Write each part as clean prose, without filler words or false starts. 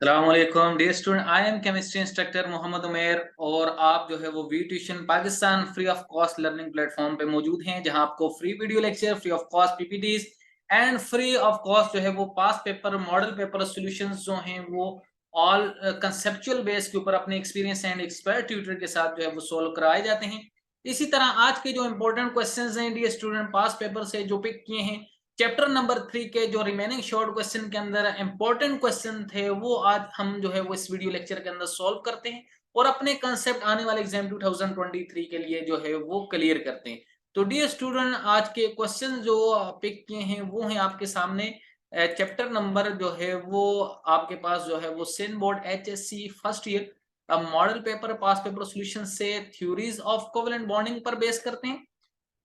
अस्सलामुअलैकुम dear student, I am chemistry instructor Mohammad Umer. और आप जो है वो we tuition Pakistan free of cost learning platform पे मौजूद हैं, जहां आपको free video lecture, free of cost PPTs and free of cost जो है वो past paper, model paper solutions जो हैं वो ऑल कंसेप्चुअल बेस के ऊपर अपने एक्सपीरियंस एंड एक्सपर्ट ट्यूटर के साथ जो है वो सोल्व कराए जाते हैं। इसी तरह आज के जो इंपॉर्टेंट क्वेश्चंस हैं डियर स्टूडेंट, पास पेपर से जो पिक किए हैं, चैप्टर नंबर 3 के जो रिमेनिंग शॉर्ट क्वेश्चन के अंदर इंपॉर्टेंट क्वेश्चन थे, वो आज हम जो है वो इस वीडियो लेक्चर के अंदर सॉल्व करते हैं और अपने कंसेप्ट आने वाले एग्जाम 2023 के लिए जो है वो क्लियर करते हैं। तो डियर स्टूडेंट, आज के क्वेश्चन जो पिक किए हैं वो हैं आपके सामने। चैप्टर नंबर जो है वो आपके पास जो है वो Sen board HSC first year model paper pass paper solution से थ्योरीज ऑफ कोवेलेंट बॉन्डिंग पर बेस करते हैं।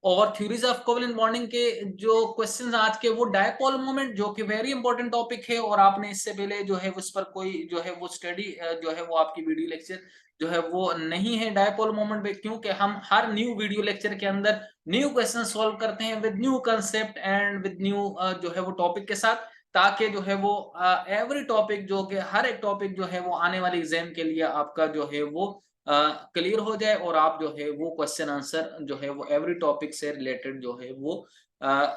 और थ्योरीज ऑफ कोवेलेंट बॉन्डिंग के जो क्वेश्चंस आज के वो डायपोल मोमेंट, जो कि वेरी इंपॉर्टेंट टॉपिक है, और आपने इससे पहले जो है उस पर कोई जो है वो स्टडी जो है वो आपकी वीडियो लेक्चर जो है वो नहीं है डायपोल मोमेंट पे, क्योंकि हम हर न्यू वीडियो लेक्चर के अंदर न्यू क्वेश्चन सॉल्व करते हैं with new concept and with new जो है वो टॉपिक के साथ, ताकि जो है वो एवरी टॉपिक, जो कि हर एक टॉपिक जो है वो आने वाले एग्जाम के लिए आपका जो है वो क्लियर हो जाए और आप जो है वो क्वेश्चन आंसर जो है वो एवरी टॉपिक से रिलेटेड जो है वो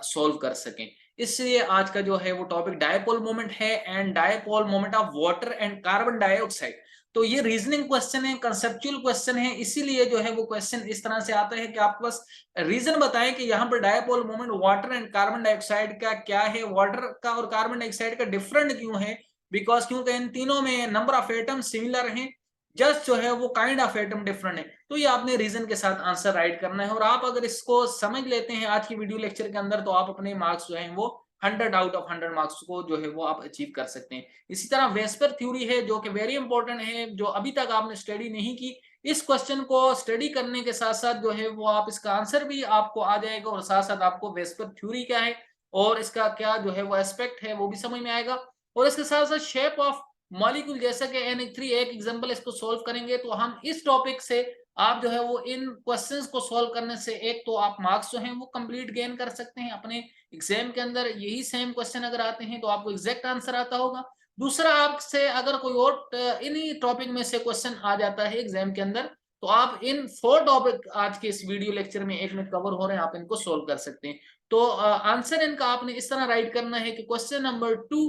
सॉल्व कर सकें। इसलिए आज का जो है वो टॉपिक डायपोल मोमेंट है and dipole moment of water and carbon dioxide. तो ये रीजनिंग क्वेश्चन है, कंसेप्चुअल क्वेश्चन है, इसीलिए जो है वो क्वेश्चन इस तरह से आता है कि आप बस रीजन बताएं कि यहाँ पर dipole moment water and carbon dioxide का क्या है, वाटर का और कार्बन डाइऑक्साइड का डिफरेंट क्यों है। बिकॉज क्योंकि इन तीनों में नंबर ऑफ एटम सिमिलर हैं, जस्ट जो है वो काइंड ऑफ एटम डिफरेंट है। तो ये आपने रीजन के साथ आंसर राइट करना है, और आप अगर इसको समझ लेते हैं आज की वीडियो लेक्चर के अंदर, तो आप अपने मार्क्स जो हैं वो 100 आउट ऑफ 100 मार्क्स को जो है वो आप अचीव कर सकते हैं। इसी तरह वेस्पर थ्योरी है, जो कि वेरी इंपॉर्टेंट है, जो अभी तक आपने स्टडी नहीं की, इस क्वेश्चन को स्टडी करने के साथ साथ जो है वो आप इसका आंसर भी आपको आ जाएगा, और साथ साथ आपको वेस्पर थ्योरी क्या है और इसका क्या जो है वो एस्पेक्ट है वो भी समझ में आएगा। और इसके साथ साथ शेप ऑफ मॉलिक्यूल, जैसा कि NH3 एक एग्जांपल इसको सॉल्व करेंगे, तो हम इस टॉपिक से आप जो है वो इन क्वेश्चंस को सॉल्व करने से एक तो आप मार्क्स जो हैं वो कंप्लीट गेन कर सकते हैं अपने एग्जाम के अंदर। यही सेम क्वेश्चन अगर आते हैं तो आपको एग्जैक्ट आंसर आता होगा। दूसरा, आपसे अगर कोई और इन्हीं टॉपिक में से क्वेश्चन आ जाता है एग्जाम के अंदर, तो आप इन 4 टॉपिक आज के इस वीडियो लेक्चर में एक में कवर हो रहे हैं, आप इनको सोल्व कर सकते हैं। तो आंसर इनका आपने इस तरह राइट करना है कि क्वेश्चन नंबर 2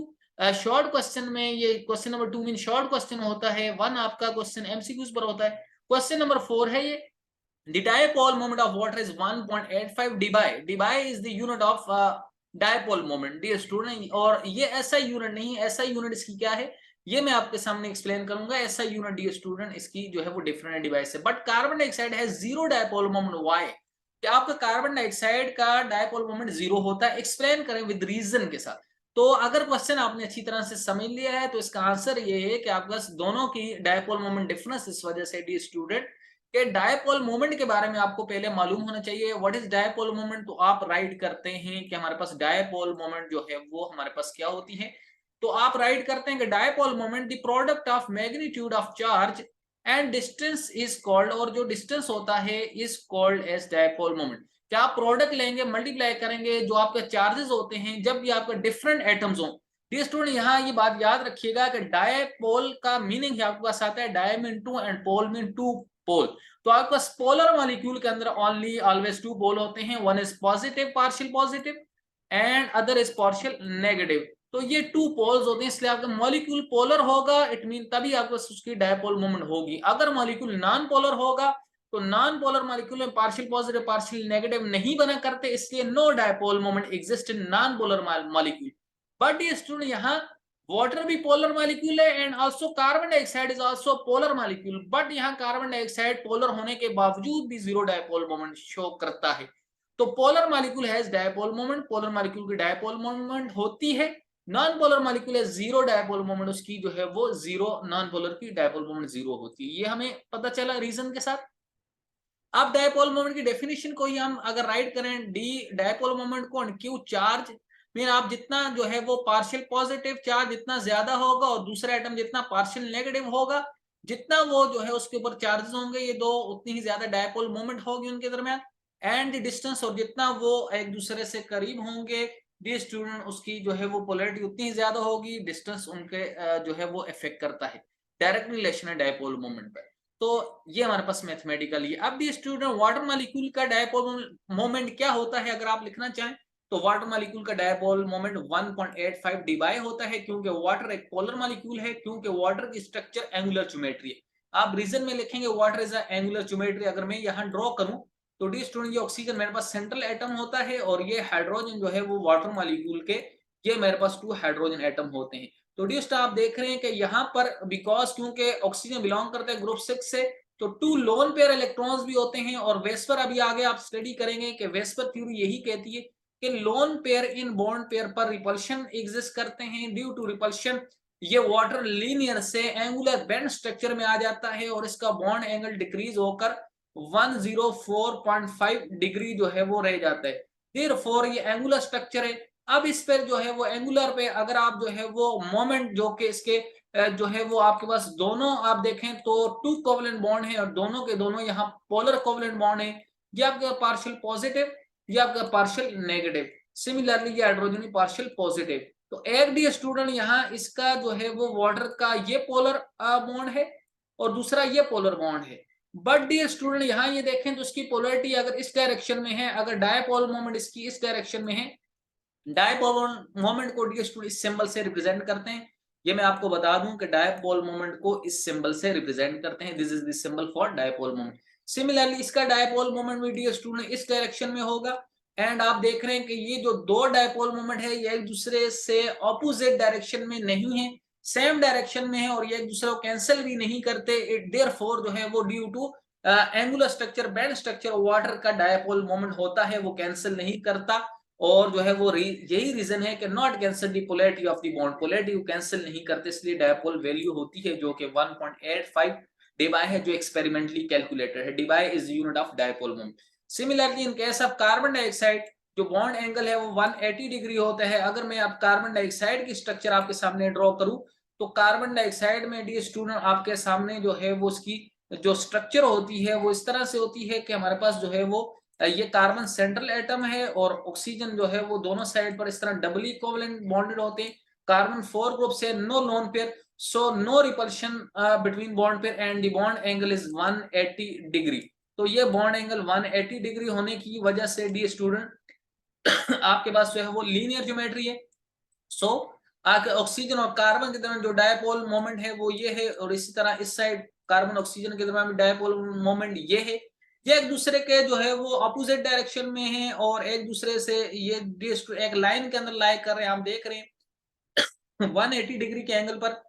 शॉर्ट क्वेश्चन में, ये question number 2 mean short question होता है, 1 आपका क्वेश्चन एमसीक्यूज पर होता है। क्वेश्चन नंबर 4 है ये, the dipole moment of water is 1.85 dBi. dBi is the unit of dipole moment dear student। और ये ऐसा यूनिट नहीं है, ऐसा यूनिट इसकी क्या है ये मैं आपके सामने एक्सप्लेन करूंगा। ऐसा यूनिट डियर स्टूडेंट इसकी जो है वो डिफरेंट डिवाइस है, बट कार्बन डाइऑक्साइड है जीरो डायपोल मोमेंट। व्हाई? क्या आपका कार्बन डाइऑक्साइड का डायपोल मोमेंट जीरो होता है? एक्सप्लेन करें विद रीजन के साथ। तो अगर क्वेश्चन आपने अच्छी तरह से समझ लिया है, तो इसका आंसर ये है कि आपका दोनों की डायपोल मोमेंट डिफरेंस इस वजह से डियर स्टूडेंट कि डायपोल मोमेंट के बारे में आपको पहले मालूम होना चाहिए। What is dipole moment? तो आप राइट करते हैं कि हमारे पास डायपोल मोमेंट जो है वो हमारे पास क्या होती है। तो आप राइट करते हैं कि dipole moment the product of magnitude of charge and distance is called, और जो डिस्टेंस होता है is called as dipole moment. क्या आप प्रोडक्ट लेंगे, मल्टीप्लाई करेंगे जो आपके चार्जेस होते हैं जब भी आपका डिफरेंट एटम्स हो। डियर स्टूडेंट, यहाँ ये बात याद रखिएगा कि डायपोल का मीनिंग आपके पास आता है di mean two and pole mean two pole. तो आपके पास पोलर मॉलिक्यूल के अंदर ओनली ऑलवेज 2 पोल होते हैं, one is positive partial positive and other is partial negative. तो ये 2 पोल्स होते हैं, इसलिए आपका मॉलिक्यूल पोलर होगा, इट मीन तभी आपको उसकी डायपोल मोमेंट होगी। अगर मॉलिक्यूल नॉन पोलर होगा तो नॉन पोलर मॉलिक्यूल में पार्शियल पॉजिटिव पार्शियल नेगेटिव नहीं बना करते, इसलिए no dipole moment exist in non polar molecule. But ये स्टूडेंट, यहाँ वाटर भी पोलर मॉलिक्यूल है and also carbon dioxide is also polar molecule, but यहाँ कार्बन डाइऑक्साइड पोलर होने के बावजूद भी जीरो डायपोल मोमेंट शो करता है। तो polar molecule has dipole moment, polar molecule की डायपोल मोमेंट होती है। नॉन पोलर मॉलिक्यूल है जीरो डायपोल मोमेंट, उसकी जो है वो जीरो, नॉन पोलर की डायपोल मोमेंट जीरो होती है। ये हमें पता चला रीजन के साथ। अब डायपोल मोमेंट की डेफिनेशन को ही हम अगर राइट करें, डी डायपोल मोमेंट को क्यू चार्ज मीन आप जितना जो है वो पार्शियल पॉजिटिव चार्ज जितना ज्यादा होगा और दूसरा एटम जितना पार्शियल नेगेटिव होगा, जितना वो जो है उसके ऊपर चार्जेस होंगे ये दो, उतनी ही ज्यादा डायपोल मोमेंट होगी उनके दरमियान। एंड डिस्टेंस, और जितना वो एक दूसरे से करीब होंगे डी स्टूडेंट उसकी जो है वो पोलैरिटी उतनी ही ज्यादा होगी, डिस्टेंस उनके जो है वो इफेक्ट करता है, डायरेक्ट रिलेशन है डायपोल मोमेंट पर। तो ये हमारे पास मैथमेटिकली। अब डी स्टूडेंट वाटर मॉलिक्यूल का डायपोल मोमेंट क्या होता है अगर आप लिखना चाहें तो वाटर मॉलिक्यूल का डायपोल मोमेंट 1.85 डी बाई होता है, क्योंकि वाटर एक पोलर मॉलिक्यूल है, क्योंकि वाटर की स्ट्रक्चर एंगुलर ज्योमेट्री है। आप रीजन में लिखेंगे वाटर इज एंगुलर ज्योमेट्री। अगर मैं यहाँ ड्रॉ करूं तो डी स्टूडेंट, ये ऑक्सीजन मेरे पास सेंट्रल एटम होता है और ये हाइड्रोजन जो है वो वाटर मॉलिक्यूल के, ये मेरे पास 2 हाइड्रोजन एटम होते हैं। तो डी स्टूडेंट आप देख रहे हैं कि यहाँ पर बिकॉज क्योंकि ऑक्सीजन बिलोंग करता है ग्रुप 6 से, तो 2 लोन पेयर इलेक्ट्रॉन्स भी होते हैं। और वेस्पर अभी आगे आप स्टडी करेंगे कि वेस्पर थ्योरी यही कहती है कि lone pair in bond pair पर रिपल्शन एग्जिस्ट करते हैं। ड्यू टू रिपल्शन ये वाटर लीनियर से एंगुलर बेंड स्ट्रक्चर में आ जाता है और इसका बॉन्ड एंगल डिक्रीज होकर 104.5 डिग्री जो है वो रह जाता है। देयरफॉर ये एंगुलर स्ट्रक्चर है। अब इस पर जो है वो एंगुलर पे अगर आप जो है वो मोमेंट जो कि इसके जो है वो आपके पास दोनों आप देखें तो 2 कोवलेंट बॉन्ड है और दोनों के दोनों यहाँ पोलर कोवलेंट बॉन्ड है। ये आपका पार्शियल पॉजिटिव, ये आपका पार्शियल नेगेटिव। सिमिलरली ये हाइड्रोजन पार्शियल पॉजिटिव। तो एक डी स्टूडेंट यहाँ इसका जो है वो वाटर का ये पोलर बॉन्ड है और दूसरा ये पोलर बॉन्ड है। बट डी स्टूडेंट यहाँ ये देखें तो इसकी पोलरिटी अगर इस डायरेक्शन में है, अगर डायपोल मोमेंट इसकी इस डायरेक्शन में है, डायपोल मोमेंट को डी स्टूडेंट इस सिंबल से रिप्रेजेंट करते हैं। ये मैं आपको बता दूं कि डायपोल मोमेंट को इस सिंबल से रिप्रेजेंट करते हैं। This is the symbol for dipole moment. Similarly इसका डायपोल मोमेंट भी डी स्टूडेंट इस डायरेक्शन में होगा। एंड आप देख रहे हैं कि ये जो 2 डायपोल मोमेंट है ये एक दूसरे से ऑपोजिट डायरेक्शन में नहीं है, सेम डायरेक्शन में है और ये एक दूसरे को कैंसिल भी नहीं करते। इट देयरफॉर जो है वो due to angular structure bent structure water का डायपोल मोमेंट होता है, वो कैंसिल नहीं करता। और जो है वो यही रीजन है कि not cancel the polarity of the bond, polarity को कैंसिल नहीं करते, इसलिए डायपोल वैल्यू होती है जो कि 1.85 डिबाई है, जो एक्सपेरिमेंटली कैलकुलेटेड है। Debye is unit of dipole moment. Similarly in case of carbon dioxide जो बॉन्ड एंगल है वो 180 डिग्री होता है। अगर मैं अब कार्बन डाइऑक्साइड की स्ट्रक्चर आपके सामने ड्रॉ करूं तो कार्बन डाइऑक्साइड में डी स्टूडेंट आपके सामने जो है वो उसकी जो स्ट्रक्चर होती है वो इस तरह से होती है कि हमारे पास जो है वो ये कार्बन सेंट्रल एटम है और ऑक्सीजन जो है वो दोनों साइड पर इस तरह डबली कोवलेंट बॉन्डेड होते हैं। कार्बन 4 ग्रुप से no lone pair, so no repulsion between bond pair and the bond angle is 180 degree. तो ये बॉन्ड एंगल 180 डिग्री होने की वजह से डी स्टूडेंट आपके पास जो है वो लीनियर ज्योमेट्री है। सो ऑक्सीजन और कार्बन के दरमियान जो डायपोल मोमेंट है वो ये है और इसी तरह इस साइड कार्बन ऑक्सीजन के दरमियान डायपोल मोमेंट ये है। ये एक दूसरे के जो है वो अपोजिट डायरेक्शन में है और एक दूसरे से ये एक लाइन के अंदर लाई कर रहे हैं। आप देख रहे हैं 180 डिग्री के एंगल पर।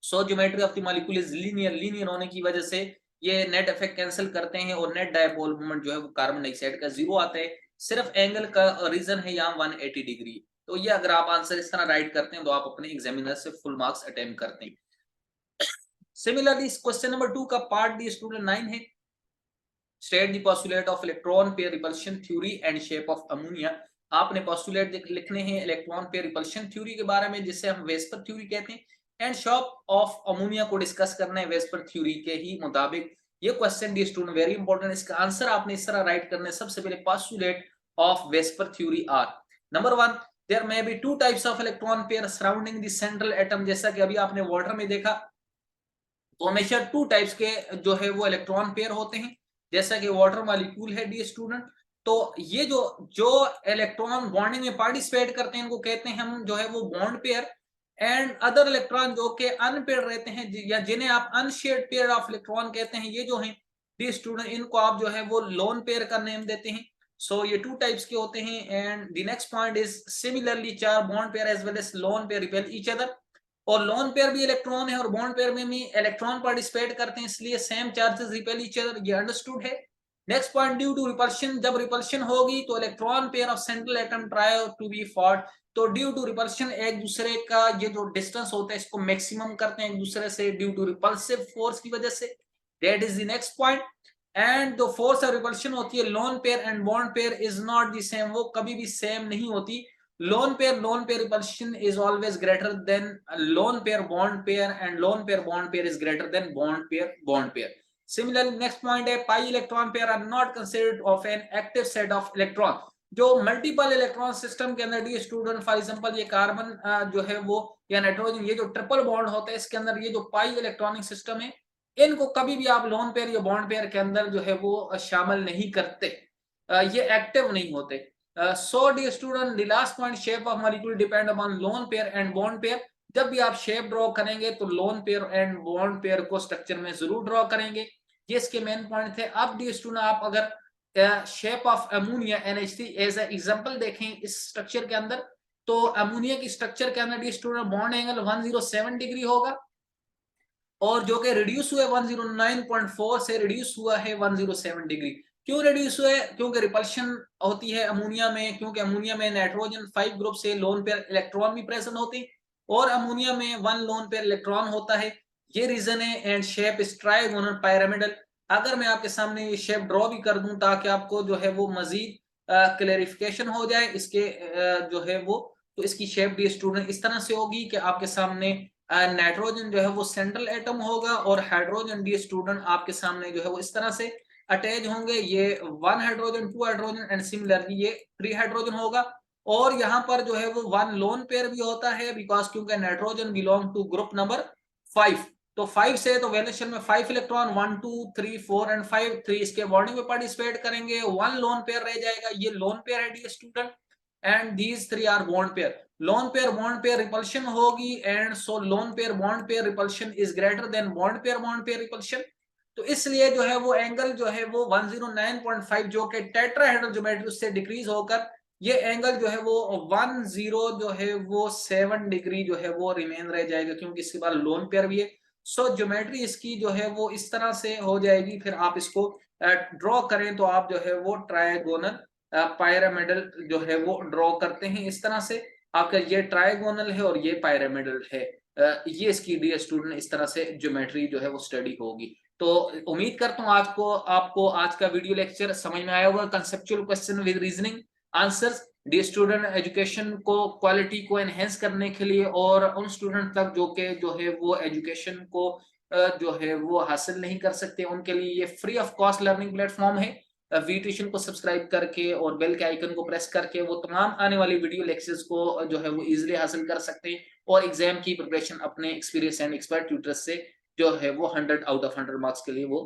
So geometry of the molecule is linear, linear होने की वजह से ये नेट इफेक्ट कैंसिल करते हैं और नेट डायपोल मोमेंट जो है वो कार्बन डाइऑक्साइड का 0 आता है। सिर्फ एंगल का रीजन है यहाँ 180 डिग्री। तो ये अगर आप आंसर इस तरह राइट करते हैं तो आप अपने एग्जामिनर से फुल मार्क्स अटेम्प्ट करते हैं। सिमिलरली क्वेश्चन नंबर 2 का पार्ट डी स्टूडेंट 9 है। State the postulate of electron pair repulsion theory and shape of ammonia. आपने पोस्टुलेट लिखने हैं इलेक्ट्रॉन पेयर रिपल्शन थ्योरी के बारे में, जिसे हम वेस्पर थ्योरी कहते हैं, एंड शेप ऑफ अमोनिया को डिस्कस करना है वेस्पर थ्योरी के ही मुताबिक। ये question the student very important. इसका आंसर आपने इस तरह राइट करना है। सबसे पहले postulate of VSEPR theory are number 1, there may be 2 types of electron pair surrounding the central atom. जैसा कि अभी आपने वाटर में देखा तो हमेशा 2 टाइप्स के जो है वो इलेक्ट्रॉन पेयर होते हैं। जैसा कि वाटर मॉलिक्यूल है डी स्टूडेंट, तो ये जो जो इलेक्ट्रॉन बॉन्डिंग में पार्टिसिपेट करते हैं इनको कहते हैं हम जो है वो bond pair. And other electron जो कि अनपेयर रहते हैं या जिन्हें आप अनशेयर्ड पेयर ऑफ इलेक्ट्रॉन कहते हैं, ये जो हैं डी स्टूडेंट इनको आप जो है वो लोन पेयर का नेम देते हैं। सो ये 2 टाइप्स के होते हैं। And the next point is similarly 4 bond pair as well as lone pair repel each other. और लोन पेयर भी इलेक्ट्रॉन है और बॉन्ड पेयर में भी इलेक्ट्रॉन पार्टिसिपेट करते हैं, इसलिए same charges repel each other, ये अंडरस्टूड है। Next point, due to repulsion, जब रिपल्शन होगी तो electron pair of central atom try to be far. तो ड्यू टू रिपल्शन एक दूसरे का ये जो डिस्टेंस होता है इसको मैक्सिमम करते हैं एक दूसरे से ड्यू टू रिपल्सिव फोर्स की वजह से। That is the next point. And जो फोर्स ऑफ रिपल्शन होती है loan pair and bond pair is not the same, वो कभी भी सेम नहीं होती। lone pair repulsion is always greater than lone pair bond pair and lone pair bond pair is greater than bond pair. Similarly next point है pi electron pair are not considered of an active set of electron। जो multiple electron system के अंदर dear student, for example ये carbon जो है वो या nitrogen, ये जो ट्रिपल बॉन्ड होता है इसके अंदर ये जो पाई इलेक्ट्रॉनिक सिस्टम है, इनको कभी भी आप लोन पेयर या बॉन्ड पेयर के अंदर जो है वो शामिल नहीं करते, ये एक्टिव नहीं होते। So dear student, the last point, shape of molecule depend upon lone pair and bond pair. जब भी आप शेप ड्रॉ करेंगे तो lone pair and bond pair को स्ट्रक्चर में जरूर ड्रॉ करेंगे। ये इसके मेन पॉइंट थे। अब डी स्टूडेंट आप अगर shape of ammonia NH3 as a example देखें इस स्ट्रक्चर के अंदर, तो अमोनिया की स्ट्रक्चर के अंदर dear student bond angle 107 degree होगा और जो कि रिड्यूस हुआ है 109.4 से रिड्यूस हुआ है 107 डिग्री। क्यों रिड्यूस हुआ है? क्योंकि रिपल्शन होती है अमोनिया में, क्योंकि अमोनिया में नाइट्रोजन 5 ग्रुप से लोन पेयर इलेक्ट्रॉन भी प्रेजेंट होते हैं और अमोनिया में 1 लोन पेयर इलेक्ट्रॉन होता है, ये रीजन है। And shape is trigonal pyramidal. अगर मैं आपके सामने ये शेप ड्रॉ भी कर दूं ताकि आपको जो है वो मजीद क्लेरिफिकेशन हो जाए इसके जो है वो, तो इसकी शेप भी स्टूडेंट इस तरह से होगी कि आपके सामने नाइट्रोजन जो है वो सेंट्रल एटम होगा और हाइड्रोजन डी स्टूडेंट आपके सामने जो है वो इस तरह से अटैच होंगे, ये 1 हाइड्रोजन 2 हाइड्रोजन एंड सिमिलरली ये 3 हाइड्रोजन होगा। और यहाँ पर जो है वो 1 लोन पेयर भी होता है बिकॉज क्योंकि nitrogen belong to group number 5, तो 5 से तो वैलेंस शेल में 5 इलेक्ट्रॉन 1 2 3 4 एंड 5 3 इसके बॉन्डिंग में पार्टिसिपेट करेंगे, 1 लोन पेयर रह जाएगा, ये लोन पेयर है dear student. And these 3 are bond pair. Lone pair bond pair repulsion होगी and so lone pair bond pair repulsion is greater than bond pair repulsion. तो इसलिए जो है वो एंगल जो है वो 109.5 जो कि टेट्राहेड्रल ज्योमेट्री उससे डिक्रीज होकर ये एंगल जो है वो 10 जो है वो 7 डिग्री जो है वो रिमेन रह जाएगा क्योंकि इसके बाद लोन पेयर भी है। सो ज्योमेट्री इसकी जो है वो इस तरह से हो जाएगी। फिर आप इसको ड्रॉ करें तो आप जो है वो ट्रायगोनल पिरामिडल जो है वो ड्रॉ करते हैं इस तरह से। आपका ये ट्रायगोनल है और ये पिरामिडल है। ये इसकी डी स्टूडेंट इस तरह से ज्योमेट्री जो है वो स्टडी होगी। तो उम्मीद करता हूँ आपको आज का वीडियो लेक्चर समझ में आया होगा। Conceptual question with reasoning answers dear student education को क्वालिटी को एनहेंस करने के लिए और उन स्टूडेंट तक जो के जो है वो एजुकेशन को जो है वो हासिल नहीं कर सकते उनके लिए ये free of cost learning platform है। वी ट्यूशन को सब्सक्राइब करके और बेल के आइकन को प्रेस करके वो तमाम आने वाली वीडियो लेक्चर्स को जो है वो इजीली हासिल कर सकते हैं और एग्जाम की प्रिपरेशन अपने एक्सपीरियंस एंड एक्सपर्ट ट्यूटर्स से जो है वो 100 आउट ऑफ 100 मार्क्स के लिए वो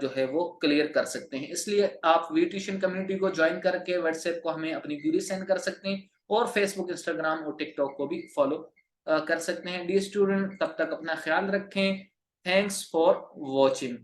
जो है वो क्लियर कर सकते हैं। इसलिए आप वी ट्यूशन कम्युनिटी को ज्वाइन करके व्हाट्सएप को हमें अपनी क्वेरी सेंड कर सकते हैं और फेसबुक, इंस्टाग्राम और टिकटॉक को भी फॉलो कर सकते हैं। डी स्टूडेंट तब तक अपना ख्याल रखें। Thanks for watching.